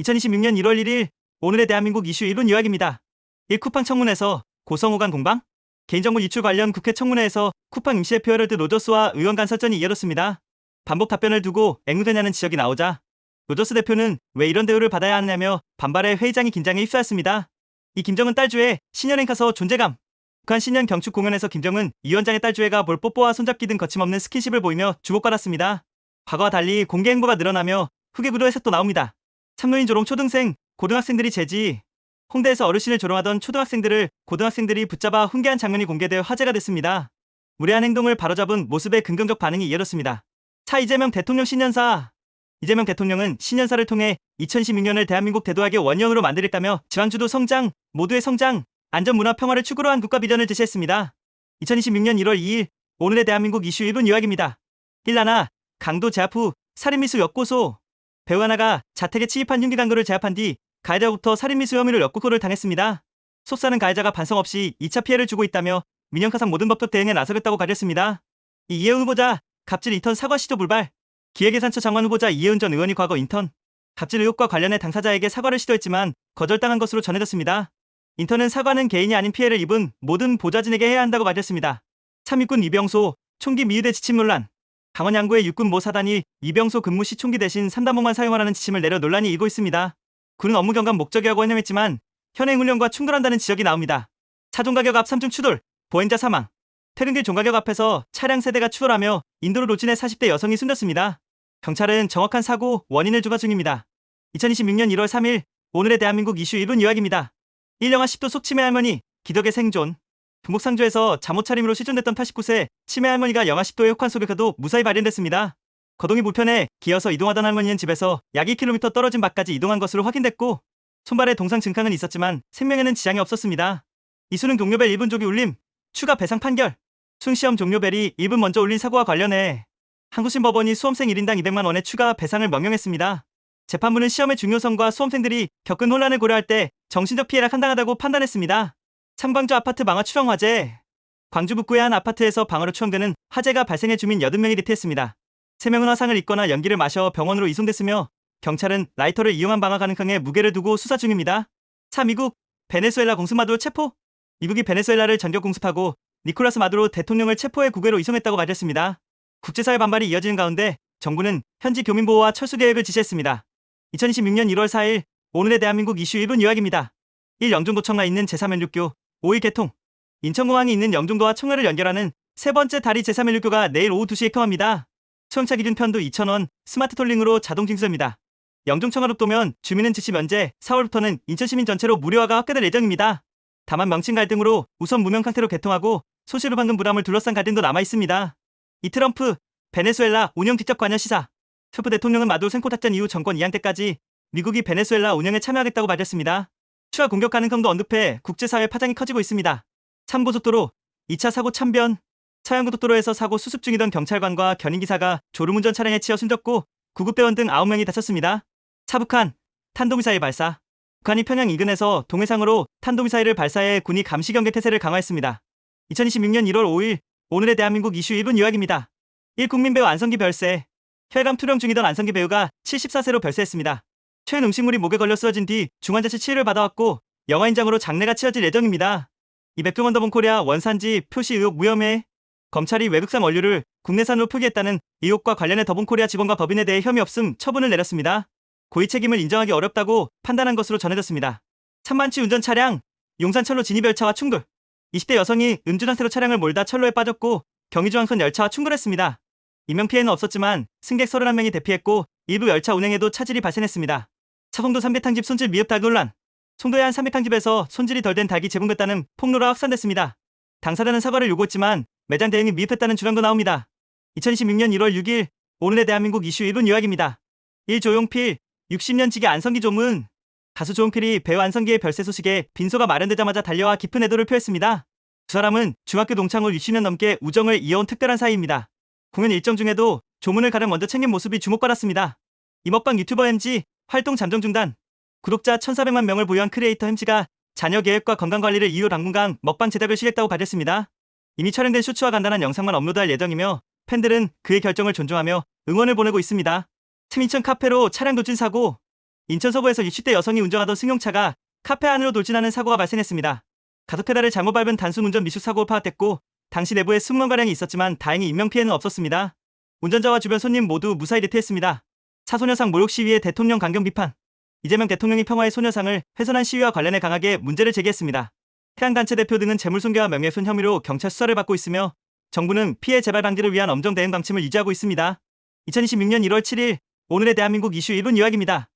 2026년 1월 1일 오늘의 대한민국 이슈 1분 요약입니다. 1. 쿠팡 청문회에서 고성호관 공방? 개인정보 유출 관련 국회 청문회에서 쿠팡 임시대표 헤럴드 로저스와 의원 간 설전이 이어졌습니다. 반복 답변을 두고 앵무되냐는 지적이 나오자 로저스 대표는 왜 이런 대우를 받아야 하냐며 반발해 회의장이 긴장에 휩싸였습니다. 이 김정은 딸주의 신년행카서 존재감. 북한 신년 경축 공연에서 김정은 이 위원장의 딸주애가 볼 뽀뽀와 손잡기 등 거침없는 스킨십을 보이며 주목받았습니다. 과거와 달리 공개 행보가 늘어나며 후계 구도 해석도 나옵니다. 참노인 조롱 초등생, 고등학생들이 제지. 홍대에서 어르신을 조롱하던 초등학생들을 고등학생들이 붙잡아 훈계한 장면이 공개되어 화제가 됐습니다. 무례한 행동을 바로잡은 모습에 긍정적 반응이 이어졌습니다. 차 이재명 대통령 신년사. 이재명 대통령은 신년사를 통해 2016년을 대한민국 대도학의 원형으로 만들겠다며 지방주도 성장, 모두의 성장, 안전 문화 평화를 축으로 한 국가 비전을 제시했습니다. 2026년 1월 2일 오늘의 대한민국 이슈 1분 요약입니다. 1. 강도 제압 후 살인미수 역고소. 배우 하나가 자택에 침입한 흉기 강도를 제압한 뒤 가해자로부터 살인미수 혐의로 역고소를 당했습니다. 속사는 가해자가 반성 없이 2차 피해를 주고 있다며 민영가상 모든 법적 대응에 나서겠다고 밝혔습니다. 이혜은 후보자 갑질 인턴 사과 시도 불발. 기획예산처 장관 후보자 이혜은 전 의원이 과거 인턴 갑질 의혹과 관련해 당사자에게 사과를 시도했지만 거절당한 것으로 전해졌습니다. 인턴은 사과는 개인이 아닌 피해를 입은 모든 보좌진에게 해야 한다고 밝혔습니다. 참 육군 이병소 총기 미유대 지침 논란. 강원 양구의 육군 모 사단이 이병소 근무 시 총기 대신 3단봉만 사용하라는 지침을 내려 논란이 일고 있습니다. 군은 업무 경감 목적이라고 해명했지만 현행 훈련과 충돌한다는 지적이 나옵니다. 차종 가격 앞 3중 추돌, 보행자 사망. 퇴근길 종가격 앞에서 차량 세대가 추돌하며 인도로 로진해 40대 여성이 숨졌습니다. 경찰은 정확한 사고 원인을 조사 중입니다. 2026년 1월 3일 오늘의 대한민국 이슈 1분 요약입니다. 1영하 10도 속 치매 할머니 기덕의 생존. 금곡상주에서 잠옷 차림으로 실종됐던 89세 치매 할머니가 영하 10도의 혹한 속에서도 무사히 발견됐습니다. 거동이 불편해 기어서 이동하던 할머니는 집에서 약 2km 떨어진 밖까지 이동한 것으로 확인됐고 손발에 동상 증강은 있었지만 생명에는 지장이 없었습니다. 이수능 종료벨 1분 조기 울림, 추가 배상 판결. 수능시험 종료벨이 1분 먼저 울린 사고와 관련해 항소심 법원이 수험생 1인당 200만 원의 추가 배상을 명령했습니다. 재판부는 시험의 중요성과 수험생들이 겪은 혼란을 고려할 때 정신적 피해가 상당하다고 판단했습니다. 삼광주 아파트 방화 추정 화재. 광주 북구의 한 아파트에서 방화로 추정되는 화재가 발생해 주민 80명이 대피했습니다. 3명은 화상을 입거나 연기를 마셔 병원으로 이송됐으며 경찰은 라이터를 이용한 방화 가능성에 무게를 두고 수사 중입니다. 미국 베네수엘라 공습 마두로 체포. 미국이 베네수엘라를 전격 공습하고 니콜라스 마두로 대통령을 체포해 국외로 이송했다고 밝혔습니다. 국제사회 반발이 이어지는 가운데 정부는 현지 교민 보호와 철수 계획을 지시했습니다. 2026년 1월 4일 오늘의 대한민국 이슈 1분 요약입니다. 1. 영종도청가 있는 제3연륙교 5일 개통. 인천공항이 있는 영종도와 청라를 연결하는 세 번째 다리 제3연륙교가 내일 오후 2시에 개통합니다. 소형차 기준 편도 2,000원, 스마트 톨링으로 자동 징수입니다. 영종청하로도면 주민은 즉시 면제, 4월부터는 인천시민 전체로 무료화가 확대될 예정입니다. 다만 명칭 갈등으로 우선 무명 상태로 개통하고 소시로 방금 부담을 둘러싼 갈등도 남아있습니다. 이 트럼프, 베네수엘라 운영 직접 관여 시사. 트럼프 대통령은 마두로 생포 작전 이후 정권 이양 때까지 미국이 베네수엘라 운영에 참여하겠다고 밝혔습니다. 추가 공격 가능성도 언급해 국제사회 파장이 커지고 있습니다. 참고속도로 2차 사고 참변. 서해안고속도로에서 사고 수습 중이던 경찰관과 견인기사가 졸음운전 차량에 치여 숨졌고 구급대원 등 9명이 다쳤습니다. 북한 탄도미사일 발사. 북한이 평양 인근에서 동해상으로 탄도미사일을 발사해 군이 감시경계 태세를 강화했습니다. 2026년 1월 5일 오늘의 대한민국 이슈 1분 요약입니다. 1. 국민배우 안성기 별세. 혈감 투병 중이던 안성기 배우가 74세로 별세했습니다. 최근 음식물이 목에 걸려 쓰러진 뒤 중환자실 치료를 받아왔고 영화인장으로 장례가 치러질 예정입니다. 이 맥주먼 더본코리아 원산지 표시 의혹 무혐의. 검찰이 외국산 원료를 국내산으로 표기했다는 의혹과 관련해 더본코리아 직원과 법인에 대해 혐의 없음 처분을 내렸습니다. 고의 책임을 인정하기 어렵다고 판단한 것으로 전해졌습니다. 찬만치 운전 차량 용산철로 진입열차와 충돌. 20대 여성이 음주 상태로 차량을 몰다 철로에 빠졌고 경의중앙선 열차와 충돌했습니다. 인명피해는 없었지만 승객 31명이 대피했고 일부 열차 운행에도 차질이 발생했습니다. 차송도 삼계탕집 손질 미흡 닭 논란. 송도의 한 삼계탕집에서 손질이 덜 된 닭이 제공됐다는 폭로가 확산됐습니다. 당사자는 사과를 요구했지만 매장 대응이 미흡했다는 주장도 나옵니다. 2026년 1월 6일 오늘의 대한민국 이슈 1분 요약입니다. 1. 조용필 60년 지기 안성기 조문. 가수 조용필이 배우 안성기의 별세 소식에 빈소가 마련되자마자 달려와 깊은 애도를 표했습니다. 두 사람은 중학교 동창 후 60년 넘게 우정을 이어온 특별한 사이입니다. 공연 일정 중에도 조문을 가장 먼저 챙긴 모습이 주목받았습니다. 이먹방 유튜버 MG 활동 잠정 중단. 구독자 1,400만 명을 보유한 크리에이터 MG가 자녀 계획과 건강관리를 이유 당분간 먹방 제작을 쉬겠다고 밝혔습니다. 이미 촬영된 쇼츠와 간단한 영상만 업로드할 예정이며 팬들은 그의 결정을 존중하며 응원을 보내고 있습니다. 인천 카페로 차량 도진 사고. 인천 서구에서 60대 여성이 운전하던 승용차가 카페 안으로 돌진하는 사고가 발생했습니다. 가속 페달을 잘못 밟은 단순 운전 미숙 사고로 파악됐고 당시 내부에 20명가량이 있었지만 다행히 인명피해는 없었습니다. 운전자와 주변 손님 모두 무사히 대피했습니다. 차소녀상 모욕 시위에 대통령 강경 비판. 이재명 대통령이 평화의 소녀상을 훼손한 시위와 관련해 강하게 문제를 제기했습니다. 해양단체 대표 등은 재물손괴와 명예훼손 혐의로 경찰 수사를 받고 있으며 정부는 피해 재발 방지를 위한 엄정 대응 방침을 유지하고 있습니다. 2026년 1월 7일 오늘의 대한민국 이슈 1분 요약입니다.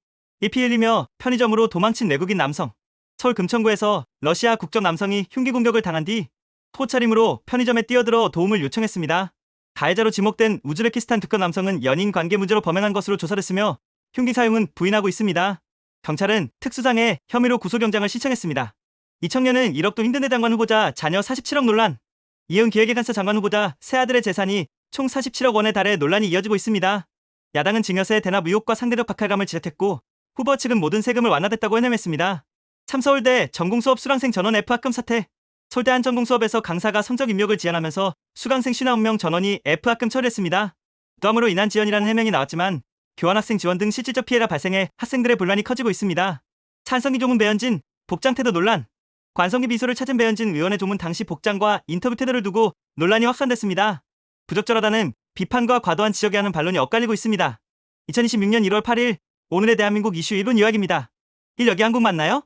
피 흘리며 편의점으로 도망친 외국인 남성. 서울 금천구에서 러시아 국적 남성이 흉기 공격을 당한 뒤 포차림으로 편의점에 뛰어들어 도움을 요청했습니다. 가해자로 지목된 우즈베키스탄 국적 남성은 연인 관계 문제로 범행한 것으로 조사됐으며 흉기 사용은 부인하고 있습니다. 경찰은 특수상해 혐의로 구속영장을 신청했습니다. 이 청년은 1억도 힘든데 장관 후보자 자녀 47억 논란. 이은 기획예간사 장관 후보자 새아들의 재산이 총 47억 원에 달해 논란이 이어지고 있습니다. 야당은 증여세 대납 의혹과 상대적 박탈감을 지적했고 후보 측은 모든 세금을 완화됐다고 해명했습니다. 참서울대 전공수업 수강생 전원 F학금 사태. 서울대 한 전공수업에서 강사가 성적 입력을 지연하면서 수강생 59명 전원이 F학금 처리했습니다. 또함으로 인한 지연이라는 해명이 나왔지만 교환학생 지원 등 실질적 피해가 발생해 학생들의 분란이 커지고 있습니다. 찬성기 조문 배현진 복장 태도 논란. 관성기 비서를 찾은 배현진 의원의 조문 당시 복장과 인터뷰 태도를 두고 논란이 확산됐습니다. 부적절하다는 비판과 과도한 지적이 하는 반론이 엇갈리고 있습니다. 2026년 1월 8일 오늘의 대한민국 이슈 1분 요약입니다. 1. 여기 한국 맞나요?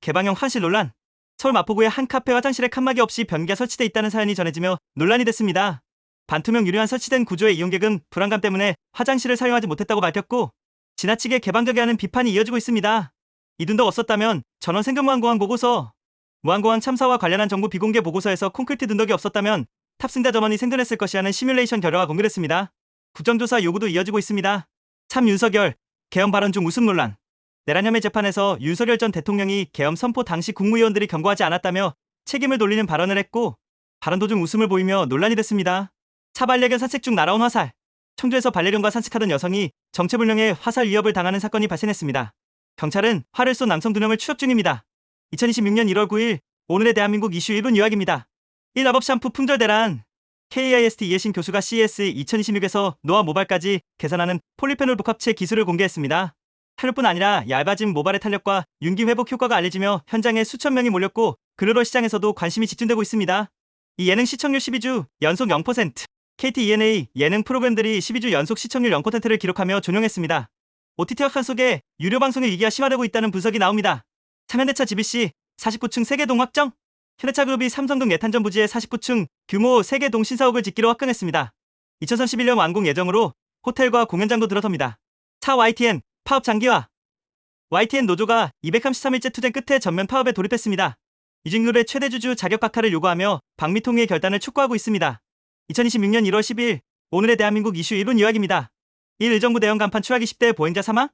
개방형 화장실 논란. 서울 마포구의 한 카페 화장실에 칸막이 없이 변기가 설치돼 있다는 사연이 전해지며 논란이 됐습니다. 반투명 유리만 설치된 구조의 이용객은 불안감 때문에 화장실을 사용하지 못했다고 밝혔고 지나치게 개방적이라는 비판이 이어지고 있습니다. 이둔덕 없었다면 전원 생존 무한공항 보고서. 무한공항 참사와 관련한 정부 비공개 보고서에서 콘크리트 둔덕이 없었다면 탑승자 전원이 생존했을 것이라는 시뮬레이션 결과가 공개됐습니다. 국정조사 요구도 이어지고 있습니다. 참 윤석열 계엄 발언 중 웃음 논란. 내란 혐의 재판에서 윤석열 전 대통령이 계엄 선포 당시 국무위원들이 경고하지 않았다며 책임을 돌리는 발언을 했고 발언 도중 웃음을 보이며 논란이 됐습니다. 차 반려견 산책 중 날아온 화살. 청주에서 반려견과 산책하던 여성이 정체불명의 화살 위협을 당하는 사건이 발생했습니다. 경찰은 활을 쏜 남성 2명을 추적 중입니다. 2026년 1월 9일 오늘의 대한민국 이슈 1분 요약입니다. 1. 아법 샴푸 품절 대란. KIST 이해신 교수가 CES 2026에서 노화 모발까지 개선하는 폴리페놀 복합체 기술을 공개했습니다. 탄력뿐 아니라 얇아진 모발의 탄력과 윤기 회복 효과가 알려지며 현장에 수천 명이 몰렸고 글로벌 시장에서도 관심이 집중되고 있습니다. 이 예능 시청률 12주 연속 0%. KT ENA 예능 프로그램들이 12주 연속 시청률 0%를 기록하며 존용했습니다. OTT 확산 속에 유료 방송의 위기가 심화되고 있다는 분석이 나옵니다. 참현대차 GBC 49층 세계동 확정. 현대차그룹이 삼성동 예탄전 부지에 49층 규모 3개 동 신사옥을 짓기로 확정했습니다. 2031년 완공 예정으로 호텔과 공연장도 들어섭니다. 차 YTN 파업 장기화. YTN 노조가 233일째 투쟁 끝에 전면 파업에 돌입했습니다. 유진그룹의 최대 주주 자격 박탈을 요구하며 방미통위의 결단을 촉구하고 있습니다. 2026년 1월 10일 오늘의 대한민국 이슈 1분 요약입니다. 1. 의정부 대형 간판 추락 20대 보행자 사망.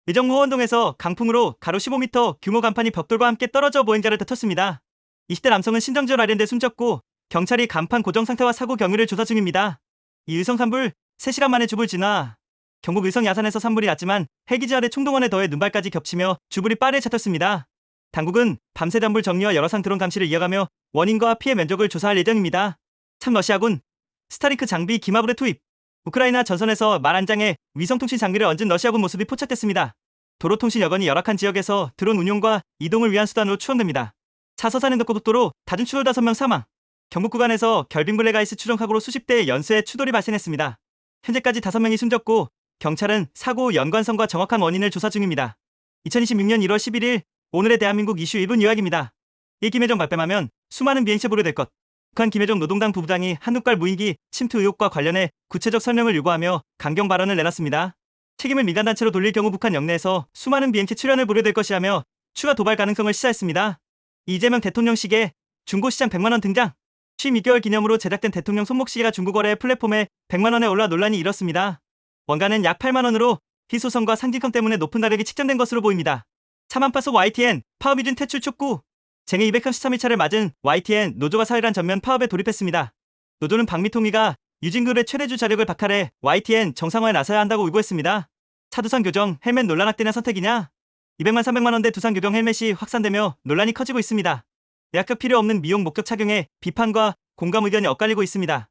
의정부 호원동에서 강풍으로 가로 15m 규모 간판이 벽돌과 함께 떨어져 보행자를 다퉜습니다. 20대 남성은 신정지원 아련대 숨졌고 경찰이 간판 고정 상태와 사고 경위를 조사 중입니다. 이 의성 산불 3시간 만에 주불 진화. 경북 의성 야산에서 산불이 났지만 헬기지 아래 총동원에 더해 눈발까지 겹치며 주불이 빠르게 잦았습니다. 당국은 밤새 단불 정리와 여러 상 드론 감시를 이어가며 원인과 피해 면적을 조사할 예정입니다. 참 러시아군 스타링크 장비 기마불에 투입. 우크라이나 전선에서 말 한 장에 위성통신 장비를 얹은 러시아군 모습이 포착됐습니다. 도로통신 여건이 열악한 지역에서 드론 운용과 이동을 위한 수단으로 추정됩니다. 차서산행덕고속도로 다중추돌 5명 사망. 경북 구간에서 결빙블랙아이스 추정사고로 수십 대의 연쇄 추돌이 발생했습니다. 현재까지 5명이 숨졌고 경찰은 사고 연관성과 정확한 원인을 조사 중입니다. 2026년 1월 11일 오늘의 대한민국 이슈 1분 요약입니다. 1. 김혜정 발뺌하면 수많은 비행체 보류될 것. 북한 김혜정 노동당 부부장이 한국발 무인기 침투 의혹과 관련해 구체적 설명을 요구하며 강경 발언을 내놨습니다. 책임을 민간단체로 돌릴 경우 북한 영내에서 수많은 비행체 출현을 보류될 것이라며 추가 도발 가능성을 시사했습니다. 이재명 대통령 시계 중고시장 100만원 등장. 취임 2개월 기념으로 제작된 대통령 손목 시계가 중고거래 플랫폼에 100만원에 올라 논란이 일었습니다. 원가는 약 8만원으로 희소성과 상징성 때문에 높은 가격이 측정된 것으로 보입니다. 차만파 속 YTN 파업 이준 퇴출 촉구. 쟁의 233일차를 맞은 YTN 노조가 사회란 전면 파업에 돌입했습니다. 노조는 방미통위가 유진그룹의 최대주 자력을 박탈해 YTN 정상화에 나서야 한다고 요구했습니다. 차두산 교정 헬멧 논란 확대냐 선택이냐. 200만 300만원대 두산 교정 헬멧이 확산되며 논란이 커지고 있습니다. 예약급 필요 없는 미용 목적 착용에 비판과 공감 의견이 엇갈리고 있습니다.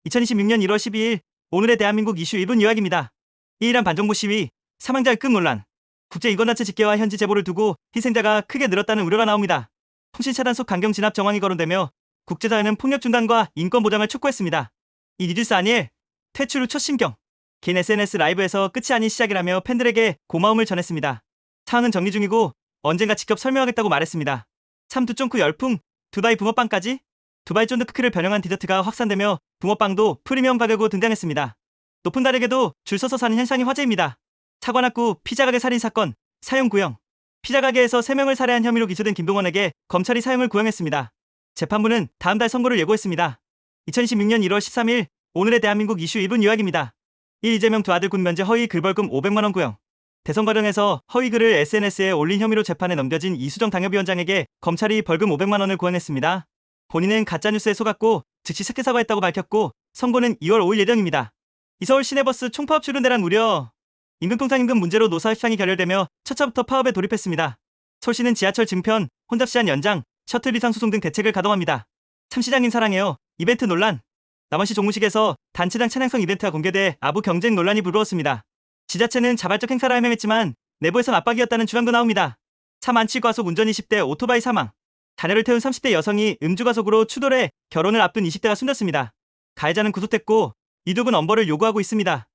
2026년 1월 12일 오늘의 대한민국 이슈 1분 요약입니다. 이일한 반정부 시위 사망자 입금 논란. 국제인권단체 집계와 현지 제보를 두고 희생자가 크게 늘었다는 우려가 나옵니다. 통신차단 속 강경 진압 정황이 거론되며 국제사회는 폭력 중단과 인권 보장을 촉구했습니다. 이 뉴스 아니엘 퇴출 후 첫 심경. 긴 SNS 라이브에서 끝이 아닌 시작이라며 팬들에게 고마움을 전했습니다. 상황은 정리 중이고 언젠가 직접 설명하겠다고 말했습니다. 참 두쫑쿠 열풍, 두바이 붕어빵까지? 두바이 쫀득크를 변형한 디저트가 확산되며 붕어빵도 프리미엄 가격으로 등장했습니다. 높은 가격에도 줄 서서 사는 현상이 화제입니다. 차관학구 피자가게 살인 사건, 사형 구형. 피자가게에서 3명을 살해한 혐의로 기소된 김동원에게 검찰이 사형을 구형했습니다. 재판부는 다음 달 선고를 예고했습니다. 2026년 1월 13일 오늘의 대한민국 이슈 1분 요약입니다. 1. 이재명 두 아들 군 면제 허위 글벌금 500만원 구형. 대선 과정에서 허위 글을 SNS에 올린 혐의로 재판에 넘겨진 이수정 당협위원장에게 검찰이 벌금 500만원을 구형했습니다. 본인은 가짜뉴스에 속았고 즉시 second 사과했다고 밝혔고 선고는 2월 5일 예정입니다. 이서울 시내버스 총파업 추진대란 우려. 임금통상임금 문제로 노사협상이 결렬되며 첫 차부터 파업에 돌입했습니다. 서울시는 지하철 증편, 혼잡시간 연장, 셔틀 비상 소송 등 대책을 가동합니다. 참시장님 사랑해요. 이벤트 논란. 남원시 종무식에서 단체장 찬양성 이벤트가 공개돼 아부 경쟁 논란이 불거웠습니다. 지자체는 자발적 행사라 해명했지만 내부에선 압박이었다는 주장도 나옵니다. 차 만취 과속 운전 20대 오토바이 사망. 자녀를 태운 30대 여성이 음주가속으로 추돌해 결혼을 앞둔 20대가 숨졌습니다. 가해자는 구속됐고 이독은 엄벌을 요구하고 있습니다.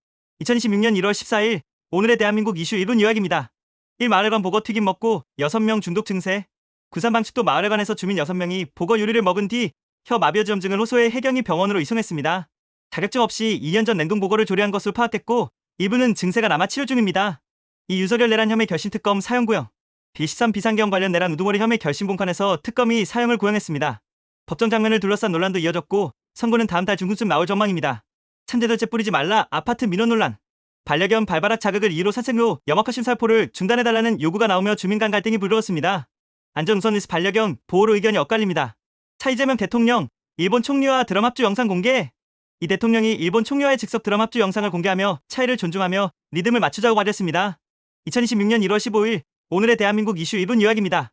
2026년 1월 14일 오늘의 대한민국 이슈 1분 요약입니다. 1. 마을회관 보거 튀김 먹고 6명 중독 증세. 구산 방축도 마을회관에서 주민 6명이 보거 요리를 먹은 뒤 혀 마비어지염증을 호소해 해경이 병원으로 이송했습니다. 자격증 없이 2년 전 냉동 보거를 조리한 것으로 파악됐고 일부는 증세가 남아 치료 중입니다. 이 윤석열 내란 혐의 결심 특검 사형 구형. B13 비상경 관련 내란 우두머리 혐의 결심 공판에서 특검이 사형을 구형했습니다. 법정 장면을 둘러싼 논란도 이어졌고 선고는 다음 달 중순쯤 나올 전망입니다. 참제절제 뿌리지 말라 아파트 민원 논란. 반려견 발바닥 자극을 이유로 산책로 염화카 심사포를 중단해달라는 요구가 나오며 주민 간 갈등이 불거졌습니다. 안전우선에서 반려견 보호로 의견이 엇갈립니다. 차 이재명 대통령 일본 총리와 드럼 합주 영상 공개. 이 대통령이 일본 총리와의 즉석 드럼 합주 영상을 공개하며 차이를 존중하며 리듬을 맞추자고 말했습니다. 2026년 1월 15일 오늘의 대한민국 이슈 1분 요약입니다.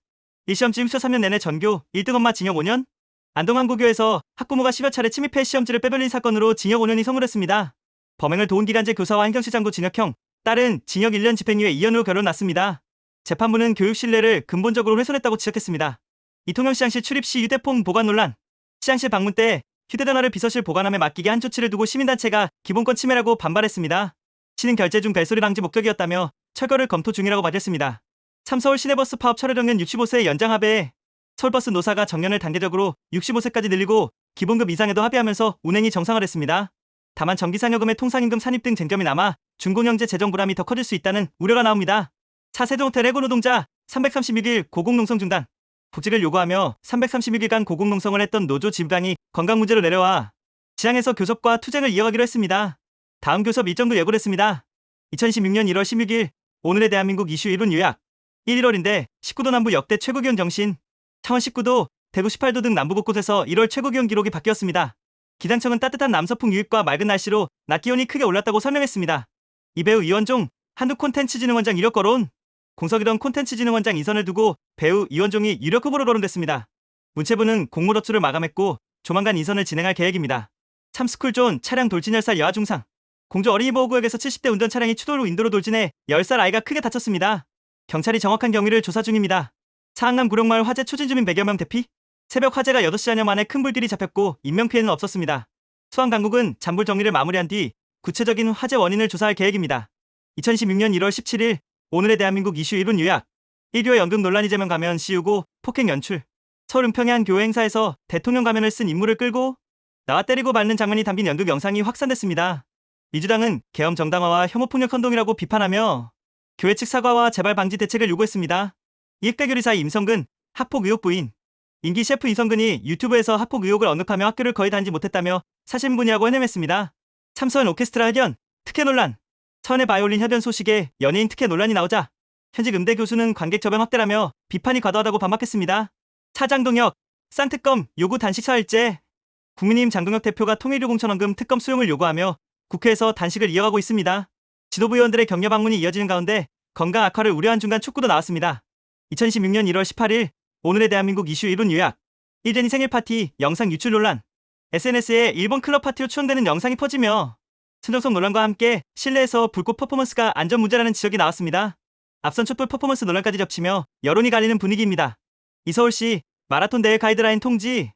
1시험지 훔쳐 3년 내내 전교 1등 엄마 징역 5년. 안동항고교에서 학부모가 10여 차례 침입해 시험지를 빼돌린 사건으로 징역 5년이 선고됐습니다. 범행을 도운 기간제 교사와 행정실장도 징역형, 딸은 징역 1년 집행유예 2년으로 결론났습니다. 재판부는 교육 신뢰를 근본적으로 훼손했다고 지적했습니다. 이통영시장실 출입 시 휴대폰 보관 논란. 시장실 방문 때 휴대전화를 비서실 보관함에 맡기게 한 조치를 두고 시민단체가 기본권 침해라고 반발했습니다. 시는 결제 중 벨소리 방지 목적이었다며 철거를 검토 중이라고 밝혔습니다. 서울 시내버스 파업 철회 정년 65세 연장 합의에 서울버스 노사가 정년을 단계적으로 65세까지 늘리고 기본급 이상에도 합의하면서 운행이 정상화됐습니다. 다만 정기상여금의 통상임금 산입 등 쟁점이 남아 중고령제 재정 불안이 더 커질 수 있다는 우려가 나옵니다. 차세종호텔 해고 노동자 336일 고공농성 중단. 복직을 요구하며 336일간 고공농성을 했던 노조 지부장이 건강 문제로 내려와 지장에서 교섭과 투쟁을 이어가기로 했습니다. 다음 교섭 일정도 예고됐습니다. 2016년 1월 16일 오늘의 대한민국 이슈 1분 요약. 1월인데 19도 남부 역대 최고기온 경신. 창원 19도, 대구 18도 등 남부 곳곳에서 1월 최고기온 기록이 바뀌었습니다. 기상청은 따뜻한 남서풍 유입과 맑은 날씨로 낮 기온이 크게 올랐다고 설명했습니다. 이배우 이원종 한국 콘텐츠진흥원장 이력 거론. 공석이던 콘텐츠진흥원장 이선을 두고 배우 이원종이 유력 후보로 거론됐습니다. 문체부는 공모 접수를 마감했고 조만간 이선을 진행할 계획입니다. 참스쿨존 차량 돌진 10살 여아 중상. 공주 어린이보호구역에서 70대 운전 차량이 추돌로 인도로 돌진해 10살 아이가 크게 다쳤습니다. 경찰이 정확한 경위를 조사 중입니다. 차항남 구룡마을 화재 초진 주민 100여 명 대피. 새벽 화재가 8시간여 만에 큰 불길이 잡혔고 인명피해는 없었습니다. 수원당국은 잔불 정리를 마무리한 뒤 구체적인 화재 원인을 조사할 계획입니다. 2016년 1월 17일 오늘의 대한민국 이슈 1분 요약. 1교회 연극 논란 이재명 가면 씌우고 폭행 연출. 서울 은평의 한 교회 행사에서 대통령 가면을 쓴 인물을 끌고 나와 때리고 밟는 장면이 담긴 연극 영상이 확산됐습니다. 민주당은 계엄 정당화와 혐오폭력 선동이라고 비판하며 교회 측 사과와 재발 방지 대책을 요구했습니다. 이익대교리사 임성근 학폭 의혹 부인. 인기 셰프 이성근이 유튜브에서 학폭 의혹을 언급하며 학교를 거의 다니지 못했다며 사실무근이라고 해냄했습니다. 참서연 오케스트라 회견, 특혜 논란. 서연의 바이올린 협연 소식에 연예인 특혜 논란이 나오자 현직 음대 교수는 관객 저변 확대라며 비판이 과도하다고 반박했습니다. 차장동혁, 쌍특검 요구 단식 사흘째. 국민의힘 장동혁 대표가 통일유 공천원금 특검 수용을 요구하며 국회에서 단식을 이어가고 있습니다. 지도부 의원들의 격려 방문이 이어지는 가운데 건강 악화를 우려한 중간 촉구도 나왔습니다. 2016년 1월 18일 오늘의 대한민국 이슈 1분 요약. 일제니 생일 파티 영상 유출 논란. SNS에 일본 클럽 파티로 추정되는 영상이 퍼지며 순정성 논란과 함께 실내에서 불꽃 퍼포먼스가 안전 문제라는 지적이 나왔습니다. 앞선 촛불 퍼포먼스 논란까지 겹치며 여론이 갈리는 분위기입니다. 이서울시 마라톤 대회 가이드라인 통지.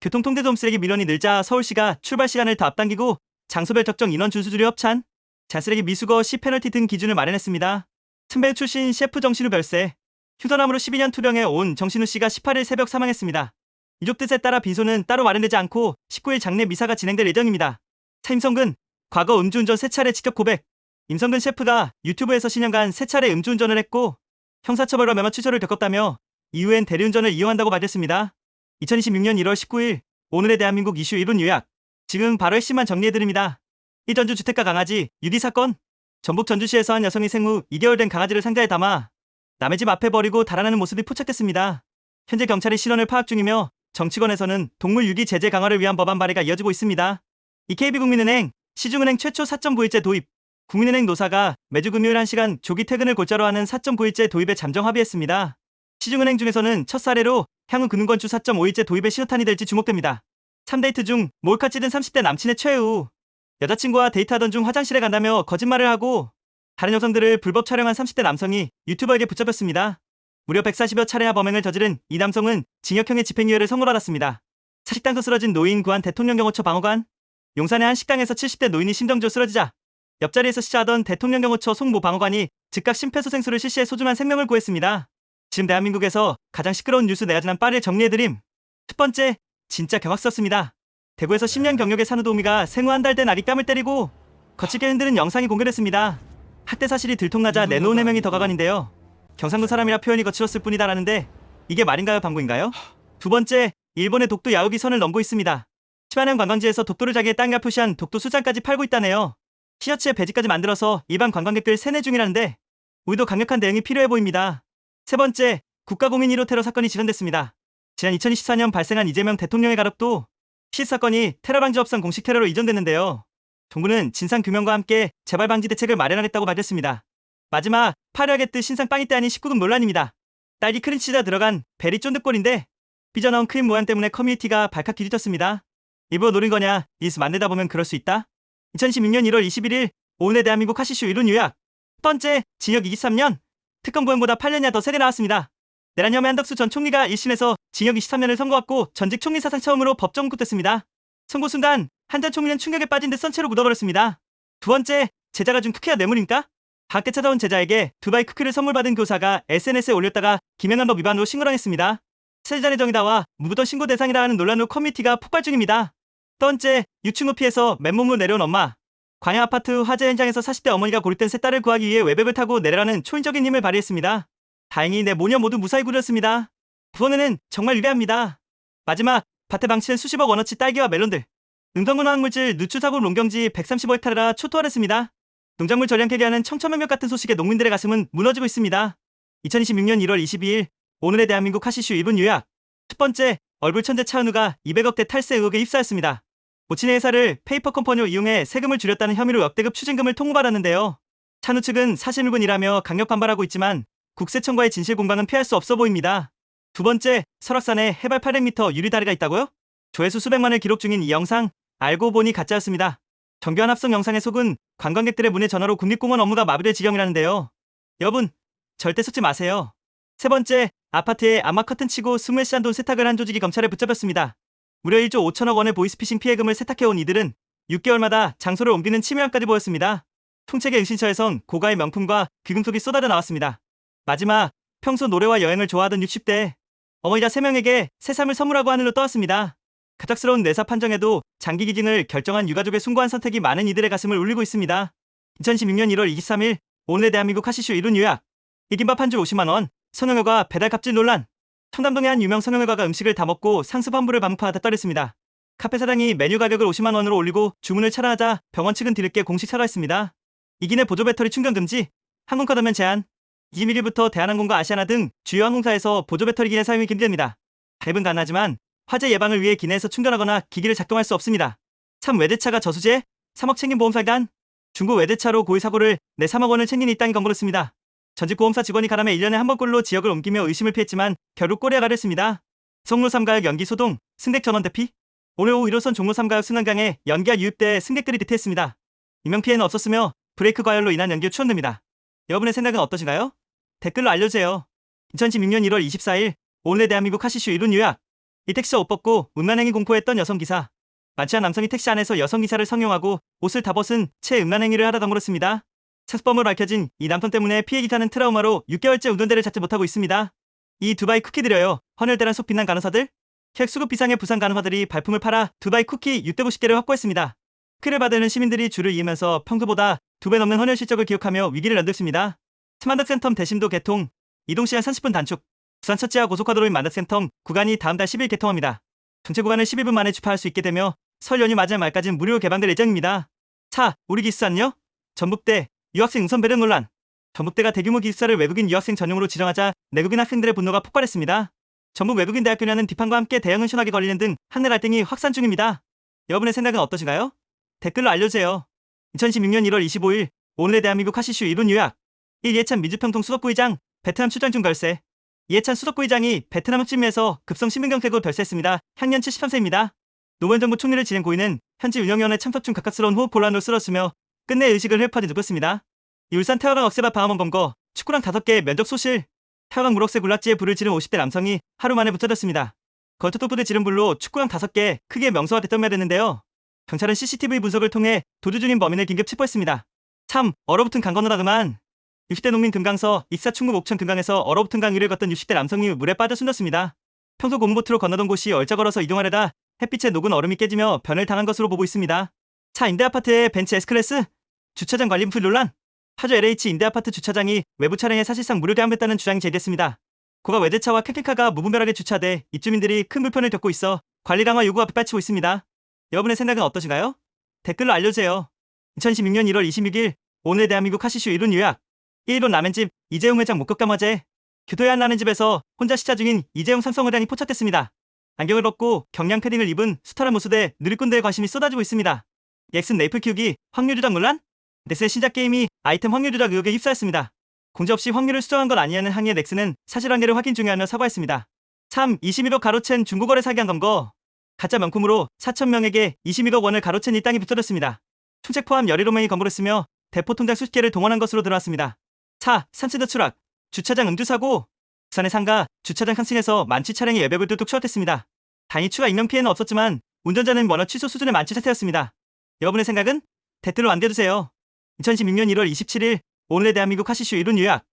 교통통제도움 쓰레기 민원이 늘자 서울시가 출발 시간을 더 앞당기고 장소별 적정 인원 준수 줄여 협찬, 잔쓰레기 미수거 시 페널티 등 기준을 마련했습니다. 승배우 출신 셰프 정신우 별세. 휴전암으로 12년 투병해 온 정신우 씨가 18일 새벽 사망했습니다. 유족 뜻에 따라 빈소는 따로 마련되지 않고 19일 장례 미사가 진행될 예정입니다. 차 임성근, 과거 음주운전 3차례 직접 고백. 임성근 셰프가 유튜브에서 10년간 3차례 음주운전을 했고 형사처벌과 면허 취소를 겪었다며 이후엔 대리운전을 이용한다고 밝혔습니다. 2026년 1월 19일 오늘의 대한민국 이슈 1분 요약. 지금 바로 핵심만 정리해드립니다. 1전주 주택가 강아지 유기 사건. 전북 전주시에서 한 여성이 생후 2개월 된 강아지를 상자에 담아 남의 집 앞에 버리고 달아나는 모습이 포착됐습니다. 현재 경찰이 실언을 파악 중이며 정치권에서는 동물 유기 제재 강화를 위한 법안 발의가 이어지고 있습니다. KB국민은행, 시중은행 최초 4.9일제 도입. 국민은행 노사가 매주 금요일 1시간 조기 퇴근을 골자로 하는 4.9일제 도입에 잠정 합의했습니다. 시중은행 중에서는 첫 사례로 향후 금융권주 4.5일제 도입의 신호탄이 될지 주목됩니다. 3데이트 중 몰카 찌든 30대 남친의 최후. 여자친구와 데이트하던 중 화장실에 간다며 거짓말을 하고 다른 여성들을 불법 촬영한 30대 남성이 유튜버에게 붙잡혔습니다. 무려 140여 차례나 범행을 저지른 이 남성은 징역형의 집행유예를 선고받았습니다. 사식당에서 쓰러진 노인 구한 대통령경호처 방어관. 용산의 한 식당에서 70대 노인이 심정지로 쓰러지자 옆자리에서 시자하던 대통령경호처 송모 방어관이 즉각 심폐소생술을 실시해 소중한 생명을 구했습니다. 지금 대한민국에서 가장 시끄러운 뉴스 내야지난 빠르게 정리해드림. 첫 번째, 진짜 경악스럽습니다. 대구에서 10년 경력의 산후도우미가 생후 한 달 된 아기 뺨을 때리고 거칠게 흔드는 영상이 공개됐습니다. 학대 사실이 들통나자 내놓은 해명이 더 가관인데요. 경상도 사람이라 표현이 거칠었을 뿐이다라는데 이게 말인가요, 방구인가요? 두 번째, 일본의 독도 야후기 선을 넘고 있습니다. 치마현 관광지에서 독도를 자기의 땅이라 표시한 독도 수장까지 팔고 있다네요. 티셔츠에 배지까지 만들어서 일반 관광객들 세뇌 중이라는데 우리도 강력한 대응이 필요해 보입니다. 세 번째, 국가공인 1호 테러 사건이 지연됐습니다. 지난 2024년 발생한 이재명 대통령의 가덕도 피해 사건이 테러방지법상 공식 테러로 이전됐는데요. 정부는 진상규명과 함께 재발방지 대책을 마련하겠다고 밝혔습니다. 마지막, 파리하게뜨 신상 빵이때 아닌 19금 논란입니다. 딸기 크림치즈가 들어간 베리 쫀득볼인데 삐져나온 크림 모양 때문에 커뮤니티가 발칵 뒤집혔습니다. 일부러 노린 거냐, 리스 만들다 보면 그럴 수 있다. 2016년 1월 21일 오늘의 대한민국 핫이슈 1분 요약. 첫 번째, 징역 23년. 특검 구형보다 8년이나 더 세게 나왔습니다. 내란 혐의 한덕수 전 총리가 1심에서 징역 23년을 선고받고 전직 총리 사상 처음으로 법정 구속됐습니다. 선고 순간 한 전 총리는 충격에 빠진 듯 선체로 묻어버렸습니다. 두 번째, 제자가 준 쿠키가 뇌물입니까? 학대 찾아온 제자에게 두바이 쿠키를 선물 받은 교사가 SNS에 올렸다가 김영란법 위반으로 신고를 했습니다. 세자의 정의다와 무부던 신고 대상이라 하는 논란으로 커뮤니티가 폭발 중입니다. 첫 번째, 유충후 피해서 맨몸으로 내려온 엄마. 광양 아파트 화재 현장에서 40대 어머니가 고립된 세 딸을 구하기 위해 외벽을 타고 내려가는 초인적인 힘을 발휘했습니다. 다행히 내 모녀 모두 무사히 구렸습니다. 구원에는 정말 위대합니다. 마지막, 밭에 방치된 수십억 원어치 딸기와 멜론들. 음성분 화학물질 누출 사고 농경지 135헥타르라 초토화했습니다. 농작물 전량캐리 하는 청천벽력 같은 소식에 농민들의 가슴은 무너지고 있습니다. 2026년 1월 22일 오늘의 대한민국 핫이슈 1분 요약. 첫 번째, 얼굴 천재 차은우가 200억대 탈세 의혹에 휩싸였습니다. 모친의 회사를 페이퍼 컴퍼니로 이용해 세금을 줄였다는 혐의로 역대급 추징금을 통보받았는데요. 차은우 측은 사실무근이라며 강력 반발하고 있지만 국세청과의 진실 공방은 피할 수 없어 보입니다. 두 번째, 설악산에 해발 800m 유리다리가 있다고요? 조회수 수백만을 기록 중인 이 영상, 알고 보니 가짜였습니다. 정교한 합성 영상에 속은 관광객들의 문의 전화로 국립공원 업무가 마비될 지경이라는데요. 여러분, 절대 속지 마세요. 세 번째, 아파트에 암막 커튼 치고 20시간 돈 세탁을 한 조직이 검찰에 붙잡혔습니다. 무려 1조 5천억 원의 보이스피싱 피해금을 세탁해온 이들은 6개월마다 장소를 옮기는 침해함까지 보였습니다. 통책의 응신처에선 고가의 명품과 귀금속이 쏟아져 나왔습니다. 마지막, 평소 노래와 여행을 좋아하던 60대 어머니자 3명에게 새삼을 선물하고 하늘로 떠왔습니다. 갑작스러운 내사 판정에도 장기 기증을 결정한 유가족의 숭고한 선택이 많은 이들의 가슴을 울리고 있습니다. 2016년 1월 23일 오늘의 대한민국 핫이슈 1분 요약. 이김밥 한 줄 50만 원, 성형외과 배달 갑질 논란. 청담동의 한 유명 성형외과가 음식을 다 먹고 상습 환불을 반복하다 떨렸습니다. 카페 사장이 메뉴 가격을 50만 원으로 올리고 주문을 차단하자 병원 측은 뒤늦게 공식 사과했습니다. 이기내 보조 배터리 충전 금지, 항공카더면 제한. 21일부터 대한항공과 아시아나 등 주요 항공사에서 보조 배터리 기내 사용이 금지됩니다. 가입은 가능하지만 화재 예방을 위해 기내에서 충전하거나 기기를 작동할 수 없습니다. 3. 외제차가 저수지에 3억 챙긴 보험사단. 중고 외제차로 고의 사고를 내 3억 원을 챙긴 이 땅이 검거했습니다. 전직 보험사 직원이 가람해 1년에 한 번꼴로 지역을 옮기며 의심을 피했지만 결국 꼬리에 가렸습니다. 성로 3가역 연기 소동, 승객 전원 대피. 오늘 오후 1호선 종로 3가역 승강장에 연기가 유입돼 승객들이 대피했습니다. 인명피해는 없었으며 브레이크 과열로 인한 연기로 추정됩니다. 여러분의 생각은 어떠신가요? 댓글로 알려주세요. 2016년 1월 24일 오늘의 대한민국 핫이슈 1운 요약. 이 택시와 옷 벗고 음란행위 공포했던 여성 기사. 많지 않은 남성이 택시 안에서 여성 기사를 성형하고 옷을 다 벗은 채 음란행위를 하다 덩그렇습니다. 사수범으로 밝혀진 이 남성 때문에 피해 기사는 트라우마로 6개월째 운전대를 잡지 못하고 있습니다. 이 두바이 쿠키 드려요. 헌혈대란 속 빛난 간호사들? 혈액 수급 비상의 부산 간호사들이 발품을 팔아 두바이 쿠키 650개를 확보했습니다. 쿠키를 받는 시민들이 줄을 이으면서 평소보다 2배 넘는 헌혈 실적을 기록하며 위기를 견뎠습니다. 스마트센텀 대심도 개통, 이동시간 30분 단축. 부산 첫째와 고속화도로인 만덕센텀 구간이 다음 달 10일 개통합니다. 전체 구간을 11분 만에 주파할 수 있게 되며 설 연휴 맞이할 말까지 무료로 개방될 예정입니다. 차, 우리 기숙사는요? 전북대, 유학생 우선 배려 논란. 전북대가 대규모 기숙사를 외국인 유학생 전용으로 지정하자 내국인 학생들의 분노가 폭발했습니다. 전북 외국인 대학교냐는 비판과 함께 대형 은신하게 걸리는 등 학내 갈등이 확산 중입니다. 여러분의 생각은 어떠신가요? 댓글로 알려주세요. 2016년 1월 25일 오늘의 대한민국 핫이슈 1운 요약. 1. 이해찬 민주평통 수석부의장 베트남 출장 중 별세. 이해찬 수석부의장이 베트남 흡진미에서 급성 심근경색으로 별세했습니다. 향년 73세입니다. 노무현 정부 총리를 지낸 고인은 현지 운영위원회 참석 중 갑작스러운 호흡곤란으로 쓰러졌으며 끝내 의식을 회복하지 누겼습니다. 울산 태화강 억새밭 방화문 검거, 축구랑 5개 면적 소실. 태화강 물억새 군락지에 불을 지른 50대 남성이 하루 만에 붙여졌습니다. 건초토부대 지른 불로 축구랑 5개 크게 명소화됐던 말했는데요. 경찰은 CCTV 분석을 통해 도주 중인 범인을 긴급 체포했습니다. 참 얼어붙은 강 건너다 그만. 60대 농민 금강서 익사 충북 옥천 금강에서 얼어붙은 강 위를 걷던 60대 남성이 물에 빠져 숨졌습니다. 평소 고무보트로 건너던 곳이 얼쩍 얼어서 이동하려다 햇빛에 녹은 얼음이 깨지며 변을 당한 것으로 보고 있습니다. 차 임대아파트의 벤츠 S클래스? 주차장 관리 부실 논란? 파주 LH 임대아파트 주차장이 외부 차량에 사실상 무료 대항했다는 주장이 제기됐습니다. 고가 외제차와 캠핑카가 무분별하게 주차돼 입주민들이 큰 불편을 겪고 있어 관리 강화 요구가 빗발치고 있습니다. 여러분의 생각은 어떠신가요? 댓글로 알려주세요. 2016년 1월 26일 오늘의 대한민국 핫이슈 1운 요약. 일본 라멘집 이재용 회장 목격담 화제. 교토의 한 라멘집에서 혼자 식사 중인 이재용 삼성회장이 포착됐습니다. 안경을 벗고 경량 패딩을 입은 숱한 모습에 누리꾼들의 관심이 쏟아지고 있습니다. 넥슨 네이플 키우기 확률 조작 논란? 넥슨의 신작 게임이 아이템 확률 조작 의혹에 휩싸였습니다. 공지 없이 확률을 수정한 건 아니냐는 항의에 넥슨은 사실관계를 확인 중요하며 사과했습니다. 참 21억 가로챈 중고거래 사기한 검거. 가짜 명품으로 4,000명에게 21억 원을 가로챈 일당이 붙여졌습니다. 총책 포함 17명이 검거를 했으며 대포 통장 수십 개를 동원한 것으로 드러났습니다. 차, 산치더 추락, 주차장 음주사고. 부산의 상가, 주차장 상층에서 만취 차량이 외벽을 뚝뚝 추월했습니다. 다행히 추가 인명 피해는 없었지만 운전자는 면허 취소 수준의 만취 사태였습니다. 여러분의 생각은? 댓글로 남겨주세요. 2016년 1월 27일 오늘의 대한민국 핫이슈 1운 요약.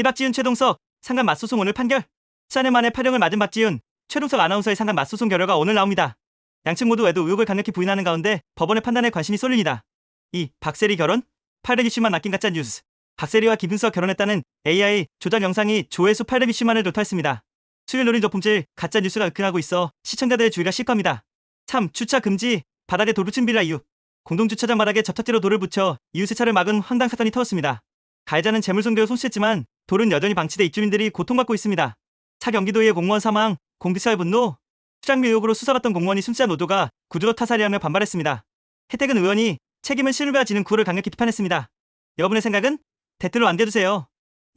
박지윤 최동석 상간 맞소송 오늘 판결. 14년 만에 파령을 맞은 박지윤, 최동석 아나운서의 상간 맞소송 결과가 오늘 나옵니다. 양측 모두 외도 의혹을 강력히 부인하는 가운데 법원의 판단에 관심이 쏠립니다. 2. 박세리 결혼? 800이슈만 낚인 가짜 뉴스. 박세리와 김윤석 결혼했다는 AI 조작 영상이 조회수 800이슈만을 돌파했습니다. 수요일 노린 저품질 가짜 뉴스가 ức하고 있어 시청자들의 주의가 실겁니다. 참 주차 금지, 바닥에 돌 붙인 빌라 이유. 공동주차장 바닥에 접착제로 돌을 붙여 이웃의 차를 막은 황당 사건이 터졌습니다. 가해자는 재물 손괴로 손취했지만 돌은 여전히 방치돼 입주민들이 고통받고 있습니다. 차 경기도의 공무원 사망, 공비사의 분노. 수장미 의혹으로 수사받던 공무원이 숨지자 노조가 구조로 타살이라며 반발했습니다. 혜택은 의원이 책임은 실무가 지는 구호를 강력히 비판했습니다. 여러분의 생각은? 댓글로 남겨주세요.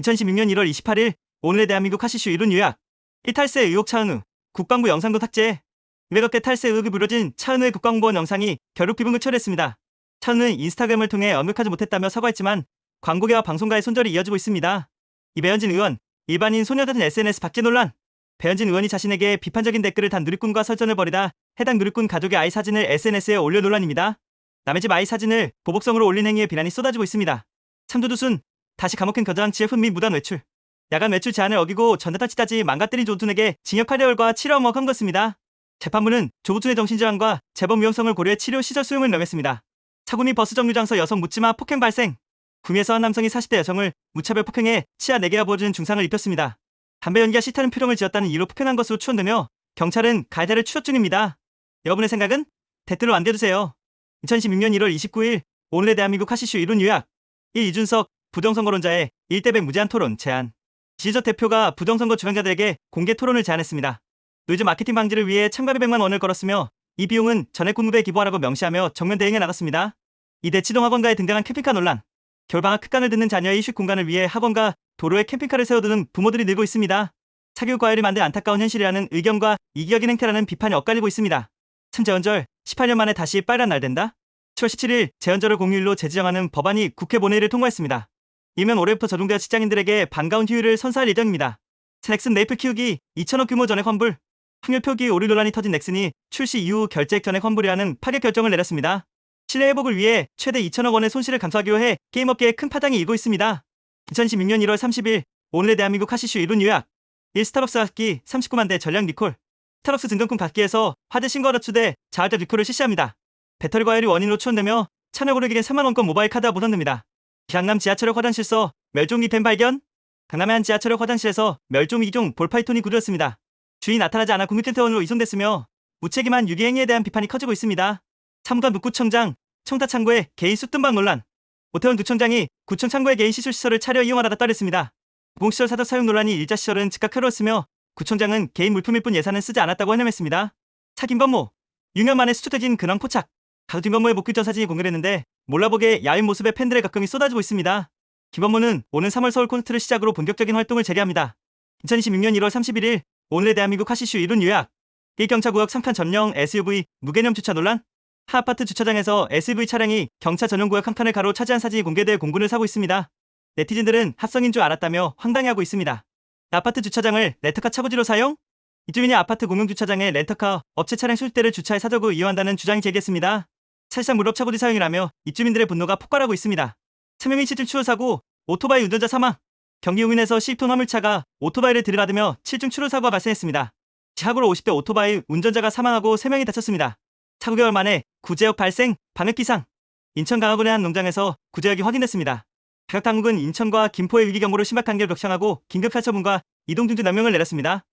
2016년 1월 28일 오늘의 대한민국 핫이슈 1운 요약. 1탈세 의혹 차은우, 국방부 영상도 삭제. 200억 대 탈세 의혹이 불어진 차은우의 국방부원 영상이 결국 비공개 처리했습니다. 차은우는 인스타그램을 통해 언급하지 못했다며 사과했지만 광고계와 방송가의 손절이 이어지고 있습니다. 이 배현진 의원, 일반인 소녀 같은 SNS 박제 논란. 배현진 의원이 자신에게 비판적인 댓글을 단 누리꾼과 설전을 벌이다 해당 누리꾼 가족의 아이 사진을 SNS에 올려 논란입니다. 남의 집 아이 사진을 보복성으로 올린 행위에 비난이 쏟아지고 있습니다. 참조두순, 다시 감옥행 겨자장치의 흠미 무단 외출. 야간 외출 제한을 어기고 전자타치까지 망가뜨린 조두순에게 징역 8개월과 7억을 선고했습니다. 재판부는 조두순의 정신질환과 재범 위험성을 고려해 치료 시설 수용을 명했습니다. 차구미 버스 정류장서 여성 묻지마 폭행 발생. 구미에서 한 남성이 40대 여성을 무차별 폭행해 치아 4개가 부어지는 중상을 입혔습니다. 담배 연기가 싫다는 표정을 지었다는 이유로 폭행한 것으로 추론되며 경찰은 가해자를 추적 중입니다. 여러분의 생각은? 댓글로 남겨주세요. 2016년 1월 29일 오늘의 대한민국 핫이슈 1운 요약. 1. 이준석 부정선거론자의 1대100 무제한 토론 제안. 지지적 대표가 부정선거 주장자들에게 공개 토론을 제안했습니다. 노이즈 마케팅 방지를 위해 1,800만 원을 걸었으며 이 비용은 전액 군무배에 기부하라고 명시하며 정면 대응해 나갔습니다. 2. 대치동 학원가에 등장한 캠핑카 논란. 겨울방학 특강을 듣는 자녀의 휴식 공간을 위해 학원과 도로에 캠핑카를 세워두는 부모들이 늘고 있습니다. 사교육 과열이 만든 안타까운 현실이라는 의견과 이기적인 행태라는 비판이 엇갈리고 있습니다. 참 재헌절 18년 만에 다시 빨간 날 된다? 10월 17일 재헌절을 공휴일로 재지정하는 법안이 국회 본회의를 통과했습니다. 이면 올해부터 적용되어 직장인들에게 반가운 휴일을 선사할 예정입니다. 넥슨 네이플 키우기 2천억 규모 전액 환불. 확률 표기 오류 논란이 터진 넥슨이 출시 이후 결제액 전액 환불이라는 파격 결정을 내렸습니다. 신뢰 회복을 위해 최대 2천억 원의 손실을 감수하기로 해 게임업계에 큰 파장이 일고 있습니다. 2016년 1월 30일 오늘의 대한민국 하시슈 이론 요약. 1. 스타벅스 학기 39만 대 전량 리콜. 스타벅스 증정품 받기에서 화재 신고가 노출돼 자활적 리콜을 실시합니다. 배터리 과열이 원인으로 추론되며 차량 고르기엔 3만 원권 모바일 카드가 무산됩니다. 강남 지하철역 화장실서 멸종위 뱀 발견. 강남의 한 지하철역 화장실에서 멸종위 2종 볼파이톤이 구조됐습니다. 주인이 나타나지 않아 국민센터원으로 이송됐으며 무책임한 유기 행위에 대한 비판이 커지고 있습니다. 사무관 북구청장 청타창고에 개인 쑥뜸방 논란. 오태훈 구청장이 구청 창고에 개인 시술시설을 차려 이용하다 따냈습니다. 공시설 사적 사용 논란이 일자 시설은 즉각 흐르었으며 구청장은 개인 물품일 뿐 예산은 쓰지 않았다고 해명했습니다. 차 김건모 6년 만에 수출되진 근황 포착. 가수 김건모의 목격 전 사진이 공개됐는데 몰라보게 야윈 모습에 팬들의 각광이 쏟아지고 있습니다. 김건모는 오는 3월 서울 콘서트를 시작으로 본격적인 활동을 재개합니다. 2026년 1월 31일 오늘의 대한민국 하시슈 이론 요약. 1경차구역 3칸 전용 SUV 무개념 주차 논란. 하 아파트 주차장에서 SUV 차량이 경차 전용구역 한 칸을 가로 차지한 사진이 공개돼 공분을 사고 있습니다. 네티즌들은 합성인 줄 알았다며 황당해하고 있습니다. 아파트 주차장을 렌터카 차고지로 사용? 입주민이 아파트 공용주차장에 렌터카 업체 차량 수십대를 주차해 사적으로 이용한다는 주장이 제기했습니다. 사실상 무릎 차고지 사용이라며 입주민들의 분노가 폭발하고 있습니다. 3명이 실종 추월 사고 오토바이 운전자 사망. 경기 용인에서 10톤 화물차가 오토바이를 들이받으며 7중 추월 사고가 발생했습니다. 사고로 50대 오토바이 운전자가 사망하고 3명이 다쳤습니다. 4개월 만에 구제역 발생, 방역 기상. 인천 강화군의 한 농장에서 구제역이 확인됐습니다. 방역당국은 인천과 김포의 위기 경보를 심각한 게 격상하고 긴급 탈처분과 이동 중지 명령을 내렸습니다.